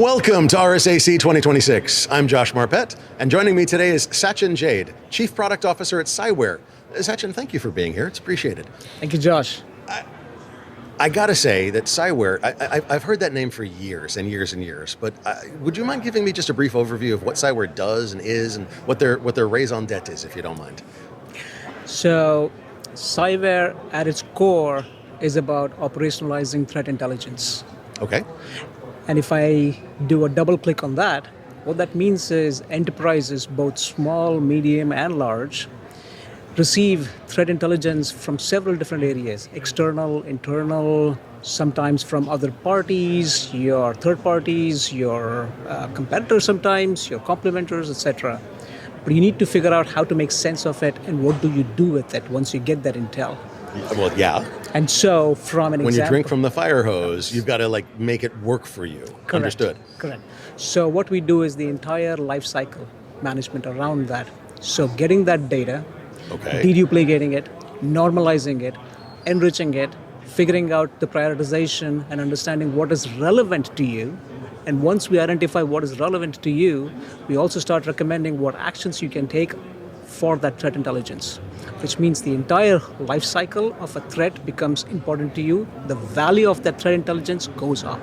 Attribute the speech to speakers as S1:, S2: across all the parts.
S1: Welcome to RSAC 2026. I'm Josh Marpet, and joining me today is Sachin Jade, Chief Product Officer at Cyware. Sachin, thank you for being here. It's appreciated.
S2: Thank you, Josh.
S1: I gotta say that Cyware, I've heard that name for years and years and years, but would you mind giving me just a brief overview of what Cyware does and is, and what their raison d'etre is, if you don't mind?
S2: So, Cyware at its core is about operationalizing threat intelligence.
S1: Okay.
S2: And if I do a double click on that, what that means is enterprises, both small, medium, and large, receive threat intelligence from several different areas: external, internal, sometimes from other parties, your third parties, your competitors sometimes, your complementers, etc. But you need to figure out how to make sense of it and what do you do with it once you get that intel.
S1: Well, yeah.
S2: And so from an
S1: when
S2: example...
S1: you drink from the fire hose, you've got to make it work for you.
S2: Correct.
S1: Understood.
S2: Correct. So what we do is the entire lifecycle management around that. So getting that data,
S1: okay,
S2: deduplicating it, normalizing it, enriching it, figuring out the prioritization and understanding what is relevant to you. And once we identify what is relevant to you, we also start recommending what actions you can take for that threat intelligence, which means the entire life cycle of a threat becomes important to you. The value of that threat intelligence goes up.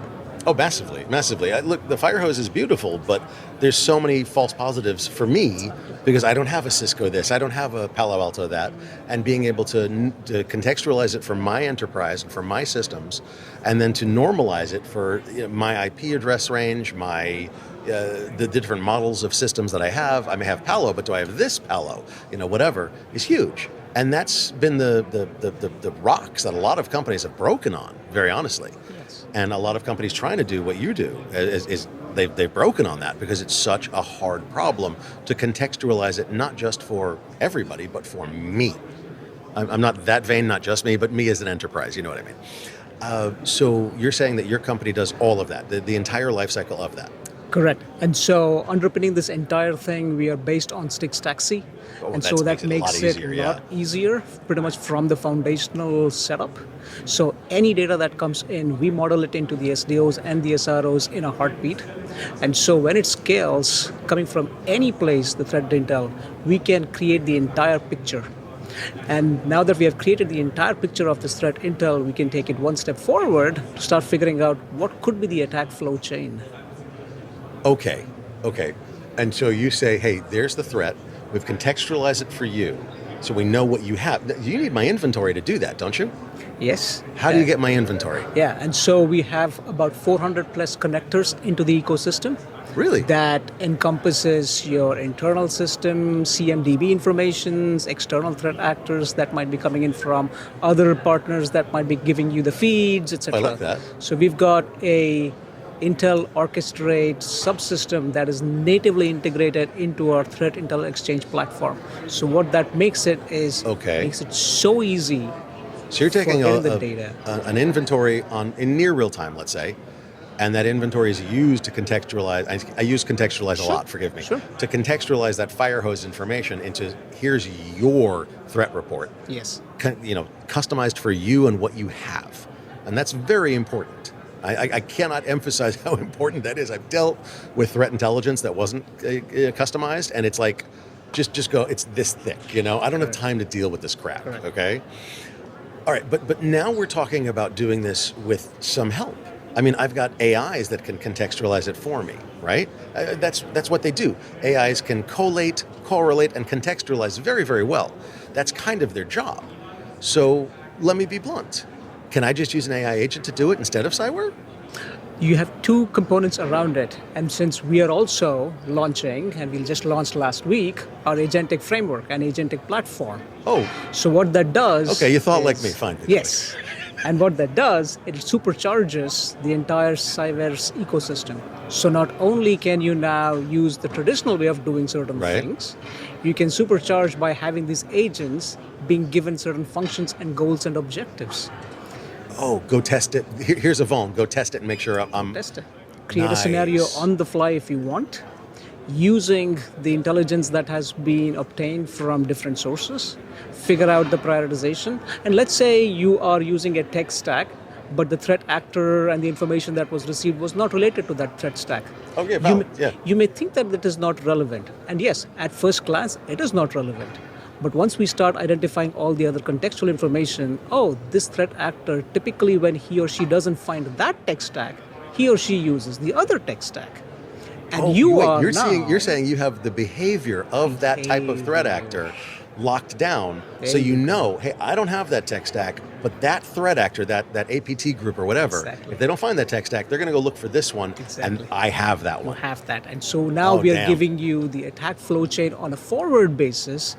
S1: Oh, massively, massively. Look, the fire hose is beautiful, but there's so many false positives for me because I don't have a Cisco this, I don't have a Palo Alto that, and being able to contextualize it for my enterprise and for my systems, and then to normalize it for my IP address range, my the different models of systems that I have. I may have Palo, but do I have this Palo? Whatever is huge. And that's been the rocks that a lot of companies have broken on, very honestly.
S2: Yes.
S1: And a lot of companies trying to do what you do is they've broken on that because it's such a hard problem to contextualize it, not just for everybody, but for me. I'm not that vain, not just me, but me as an enterprise, you know what I mean? So you're saying that your company does all of that, the entire life cycle of that?
S2: Correct. And so underpinning this entire thing, we are based on STIX TAXII. And so that makes it a lot easier, pretty much from the foundational setup. So any data that comes in, we model it into the SDOs and the SROs in a heartbeat. And so when it scales, coming from any place, the threat intel, we can create the entire picture. And now that we have created the entire picture of this threat intel, we can take it one step forward to start figuring out what could be the attack flow chain.
S1: Okay. And so you say, hey, there's the threat. We've contextualized it for you, so we know what you have. You need my inventory to do that, don't you?
S2: Yes.
S1: How do you get my inventory?
S2: Yeah, and so we have about 400 plus connectors into the ecosystem.
S1: Really?
S2: That encompasses your internal system, CMDB informations, external threat actors that might be coming in from other partners that might be giving you the feeds, etc.
S1: I like that.
S2: So we've got a Intel Orchestrate subsystem that is natively integrated into our Threat Intel Exchange platform. So what that makes it is, makes it so easy.
S1: So you're taking
S2: data.
S1: An inventory in near real time, let's say, and that inventory is used to contextualize. I use contextualize a lot, forgive me.
S2: Sure.
S1: To contextualize that fire hose information into here's your threat report.
S2: Yes.
S1: Customized for you and what you have. And that's very important. I cannot emphasize how important that is. I've dealt with threat intelligence that wasn't customized, and it's like, just go, it's this thick, I don't have time to deal with this crap, okay? All right, but now we're talking about doing this with some help. I mean, I've got AIs that can contextualize it for me, right? That's what they do. AIs can collate, correlate, and contextualize very, very well. That's kind of their job. So let me be blunt. Can I just use an AI agent to do it instead of Cyware?
S2: You have two components around it. And since we are also launching, and we just launched last week, our Agentic framework and Agentic platform.
S1: Oh.
S2: So what that does...
S1: Okay, you thought like me, fine.
S2: Yes. And what that does, it supercharges the entire Cyware's ecosystem. So not only can you now use the traditional way of doing certain things, you can supercharge by having these agents being given certain functions and goals and objectives.
S1: Oh, go test it. Here's a vuln. Go test it and make sure I'm...
S2: Test it. Create a scenario on the fly if you want, using the intelligence that has been obtained from different sources, figure out the prioritization. And let's say you are using a tech stack but the threat actor and the information that was received was not related to that threat stack.
S1: Okay, valid.
S2: You may think that it is not relevant. And yes, at first glance, it is not relevant. But once we start identifying all the other contextual information, this threat actor, typically when he or she doesn't find that tech stack, he or she uses the other tech stack. And
S1: you're saying you have the behavior of that type of threat actor locked down, so you know, hey, I don't have that tech stack, but that threat actor, that APT group or whatever, if they don't find that tech stack, they're going to go look for this one, and I have that one.
S2: You have that. And so now we are giving you the attack flow chain on a forward basis,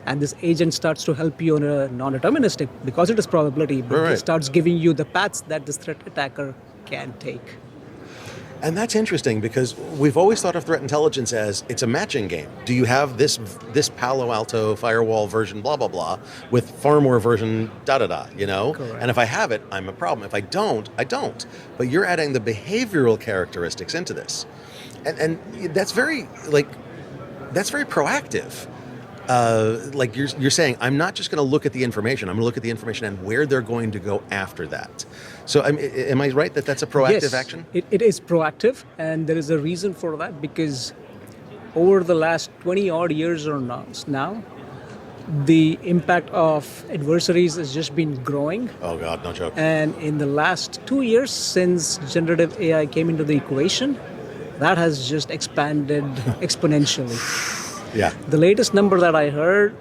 S2: and this agent starts to help you on a non-deterministic, because it is probability, but it starts giving you the paths that this threat attacker can take.
S1: And that's interesting, because we've always thought of threat intelligence as it's a matching game. Do you have this Palo Alto firewall version blah blah blah with firmware version da da da, you know?
S2: Correct.
S1: And if I have it, I'm a problem. If I don't, I don't. But you're adding the behavioral characteristics into this. And that's very proactive. Like you're saying, I'm not just going to look at the information. I'm going to look at the information and where they're going to go after that. So am I right that that's a proactive action?
S2: It is proactive, and there is a reason for that, because over the last 20 odd years or now, the impact of adversaries has just been growing.
S1: Oh God, no joke.
S2: And in the last 2 years, since generative AI came into the equation, that has just expanded exponentially.
S1: Yeah.
S2: The latest number that I heard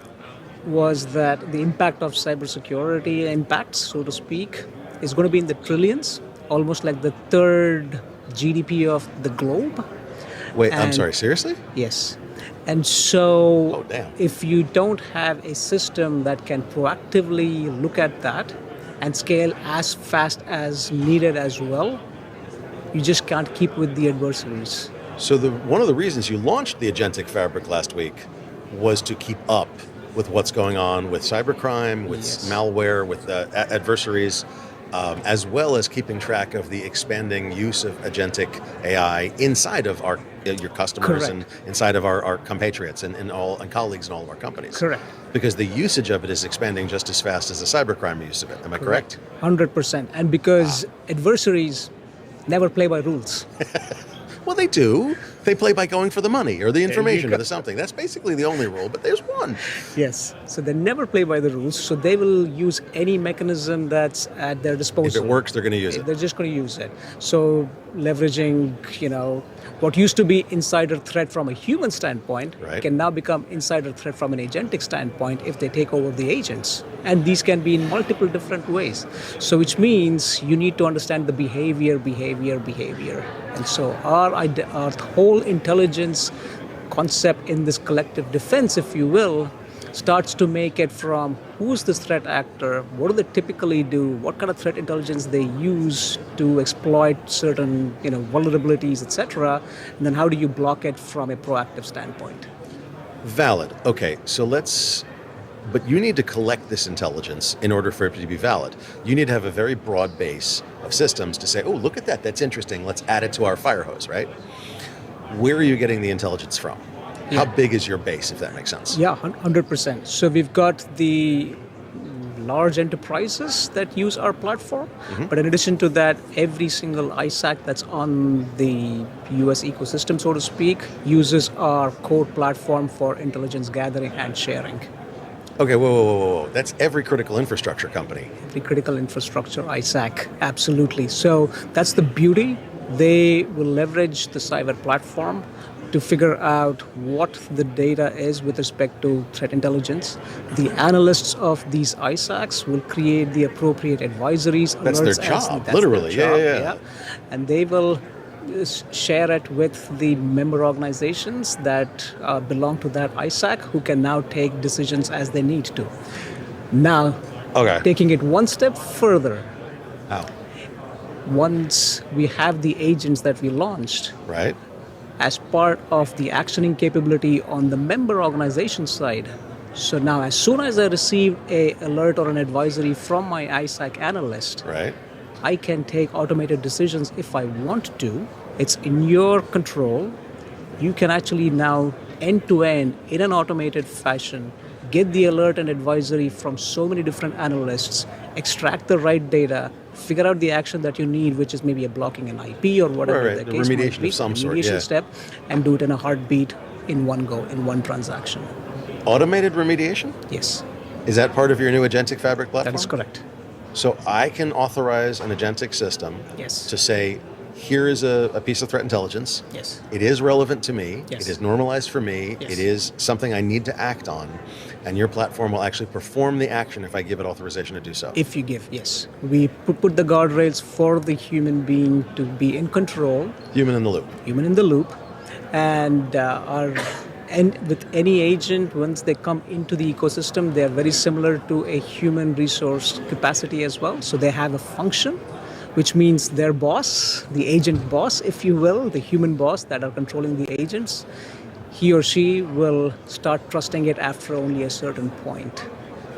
S2: was that the impact of cybersecurity impacts, so to speak, is going to be in the trillions, almost like the third GDP of the globe.
S1: Wait, I'm sorry, seriously?
S2: Yes. And so
S1: damn.
S2: If you don't have a system that can proactively look at that and scale as fast as needed as well, you just can't keep with the adversaries.
S1: So one of the reasons you launched the Agentic Fabric last week was to keep up with what's going on with cybercrime, with malware, with adversaries, as well as keeping track of the expanding use of agentic AI inside of your customers and inside of our compatriots and colleagues in all of our companies.
S2: Correct.
S1: Because the usage of it is expanding just as fast as the cybercrime use of it. Am I correct?
S2: 100%. And because adversaries never play by rules.
S1: Well, they do. They play by going for the money or the information or the something. That's basically the only rule, but there's one.
S2: Yes. So they never play by the rules. So they will use any mechanism that's at their disposal.
S1: If it works, they're going to use it.
S2: They're just going to use it. So leveraging, what used to be insider threat from a human standpoint can now become insider threat from an agentic standpoint if they take over the agents. And these can be in multiple different ways. So which means you need to understand the behavior. And so our whole intelligence concept in this collective defense, if you will, starts to make it from who's this threat actor, what do they typically do, what kind of threat intelligence they use to exploit certain vulnerabilities, etc., and then how do you block it from a proactive standpoint.
S1: Valid. Okay, so but you need to collect this intelligence in order for it to be valid. You need to have a very broad base of systems to say, oh, look at that, that's interesting, let's add it to our fire hose, right? Where are you getting the intelligence from? How big is your base, if that makes sense?
S2: Yeah, 100%. So we've got the large enterprises that use our platform, but in addition to that, every single ISAC that's on the US ecosystem, so to speak, uses our core platform for intelligence gathering and sharing.
S1: Okay, whoa. That's every critical infrastructure company.
S2: Every critical infrastructure, ISAC, absolutely. So that's the beauty. They will leverage the Cyware platform to figure out what the data is with respect to threat intelligence. The analysts of these ISACs will create the appropriate advisories.
S1: That's their job, literally. Yeah.
S2: And they will share it with the member organizations that belong to that ISAC, who can now take decisions as they need to. Now, taking it one step further.
S1: How?
S2: Once we have the agents that we launched, as part of the actioning capability on the member organization side. So now, as soon as I receive an alert or an advisory from my ISAC analyst, I can take automated decisions if I want to. It's in your control. You can actually now end-to-end, in an automated fashion, get the alert and advisory from so many different analysts, extract the right data, figure out the action that you need, which is maybe a blocking an IP or whatever the case
S1: remediation
S2: might be,
S1: of some sort,
S2: remediation step, and do it in a heartbeat in one go, in one transaction.
S1: Automated remediation?
S2: Yes.
S1: Is that part of your new Agentic Fabric platform?
S2: That is correct.
S1: So I can authorize an agentic system
S2: Yes.
S1: to say, here is a piece of threat intelligence.
S2: Yes.
S1: It is relevant to me.
S2: Yes.
S1: It is normalized for me.
S2: Yes.
S1: It is something I need to act on. And your platform will actually perform the action if I give it authorization to do so.
S2: If you give, yes. We put the guardrails for the human being to be in control.
S1: Human in the loop.
S2: Human in the loop. And with any agent, once they come into the ecosystem, they are very similar to a human resource capacity as well. So they have a function, which means their boss, the agent boss, if you will, the human boss that are controlling the agents, he or she will start trusting it after only a certain point.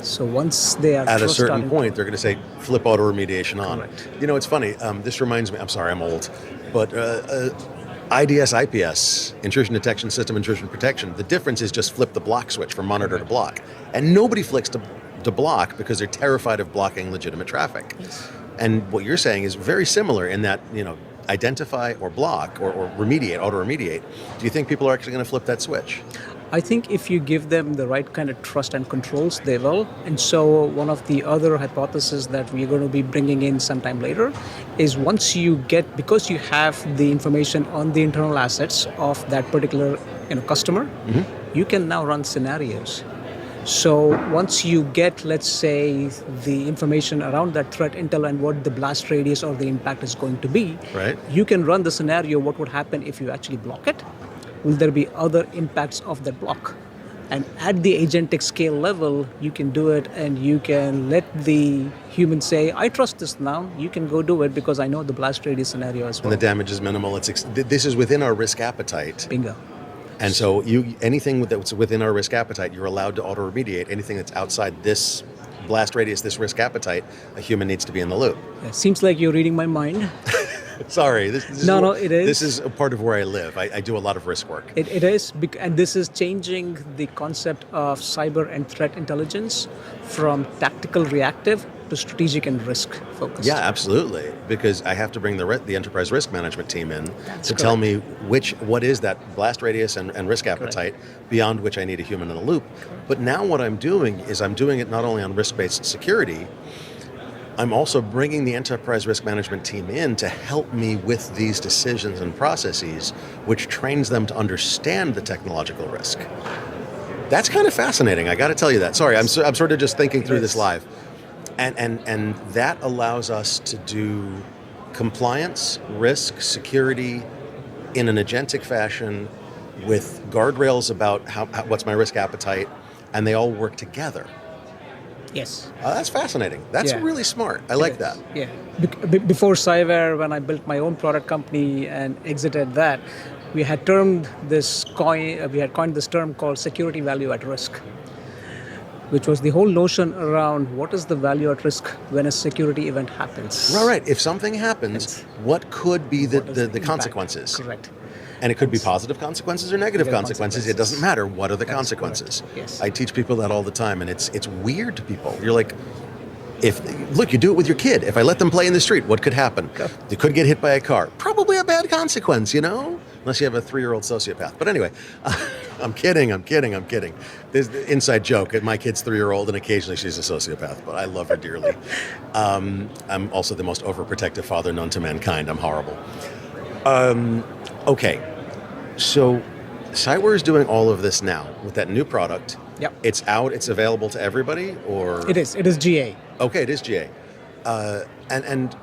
S2: So once they are
S1: at a certain point, they're going to say, flip auto remediation on.
S2: Correct.
S1: You know, it's funny. This reminds me, I'm sorry, I'm old, but IDS, IPS, intrusion detection system, intrusion protection, the difference is just flip the block switch from monitor to block. And nobody flicks to block because they're terrified of blocking legitimate traffic.
S2: Yes.
S1: And what you're saying is very similar in that, identify or block or remediate, auto remediate. Do you think people are actually going to flip that switch?
S2: I think if you give them the right kind of trust and controls, they will. And so one of the other hypotheses that we're going to be bringing in sometime later is once you because you have the information on the internal assets of that particular customer, you can now run scenarios. So once you get, let's say, the information around that threat intel and what the blast radius or the impact is going to be,
S1: right,
S2: you can run the scenario, what would happen if you actually block it? Will there be other impacts of that block? And at the agentic scale level, you can do it and you can let the human say, I trust this now, you can go do it because I know the blast radius scenario as well.
S1: And the damage is minimal. This is within our risk appetite.
S2: Bingo.
S1: And so anything that's within our risk appetite, you're allowed to auto-remediate. Anything that's outside this blast radius, this risk appetite, a human needs to be in the loop.
S2: Yeah, seems like you're reading my mind.
S1: Sorry. It is.
S2: This
S1: is a part of where I live. I do a lot of risk work.
S2: It is, and this is changing the concept of cyber and threat intelligence from tactical reactive to strategic and risk focused.
S1: Yeah, absolutely. Because I have to bring the enterprise risk management team in to tell me what is that blast radius and risk appetite beyond which I need a human in the loop. But now what I'm doing is I'm doing it not only on risk-based security, I'm also bringing the enterprise risk management team in to help me with these decisions and processes, which trains them to understand the technological risk. That's kind of fascinating. I got to tell you that. Sorry, I'm sort of just thinking through this live. And that allows us to do compliance, risk, security in an agentic fashion with guardrails about what's my risk appetite, and they all work together.
S2: Yes.
S1: That's fascinating. That's really smart. I like that.
S2: Yeah. Before Cyware, when I built my own product company and exited that, we had coined this term called security value at risk, which was the whole notion around what is the value at risk when a security event happens.
S1: Right. If something happens, what could be the consequences?
S2: Correct.
S1: And it could be positive consequences or negative consequences. It doesn't matter. What are the consequences?
S2: Yes.
S1: I teach people that all the time, and it's weird to people. You're like, look, you do it with your kid. If I let them play in the street, what could happen? They could get hit by a car. Probably a bad consequence, unless you have a 3-year-old sociopath. But anyway, I'm kidding. There's the inside joke. My kid's 3-year-old, and occasionally she's a sociopath, but I love her dearly. I'm also the most overprotective father known to mankind. I'm horrible. Okay, so Cyware is doing all of this now with that new product.
S2: Yep.
S1: It's out. It's available to everybody, or
S2: It is GA.
S1: Okay, it is GA. And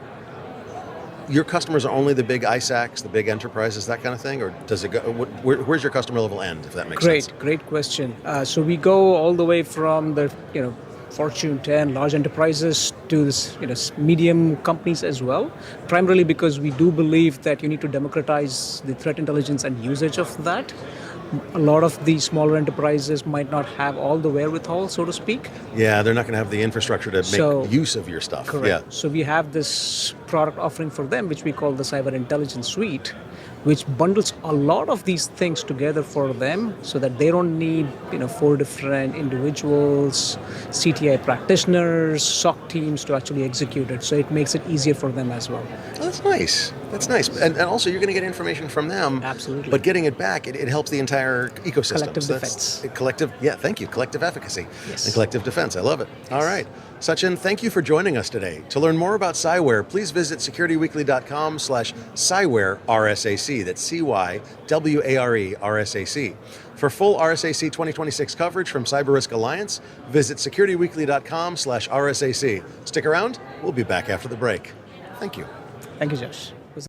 S1: your customers are only the big ISACs, the big enterprises, that kind of thing, or does it go? Where's your customer level end? If that makes sense.
S2: Great question. So we go all the way from the Fortune 10 large enterprises to this, medium companies as well, primarily because we do believe that you need to democratize the threat intelligence and usage of that. A lot of the smaller enterprises might not have all the wherewithal, so to speak.
S1: Yeah, they're not going to have the infrastructure to make use of your stuff.
S2: Correct.
S1: Yeah.
S2: So we have this product offering for them, which we call the Cyber Intelligence Suite, which bundles a lot of these things together for them so that they don't need 4 different individuals, CTI practitioners, SOC teams to actually execute it. So it makes it easier for them as well.
S1: Oh, that's nice. That's nice. And also you're going to get information from them.
S2: Absolutely.
S1: But getting it back, it helps the entire ecosystem.
S2: Collective defense.
S1: Thank you. Collective efficacy.
S2: Yes.
S1: And collective defense. I love it.
S2: Yes.
S1: All right. Sachin, thank you for joining us today. To learn more about Cyware, please visit securityweekly.com/Cyware RSAC. That's CYWARE RSAC. For full RSAC 2026 coverage from Cyber Risk Alliance, visit securityweekly.com/RSAC. Stick around. We'll be back after the break. Thank you.
S2: Thank you, Josh.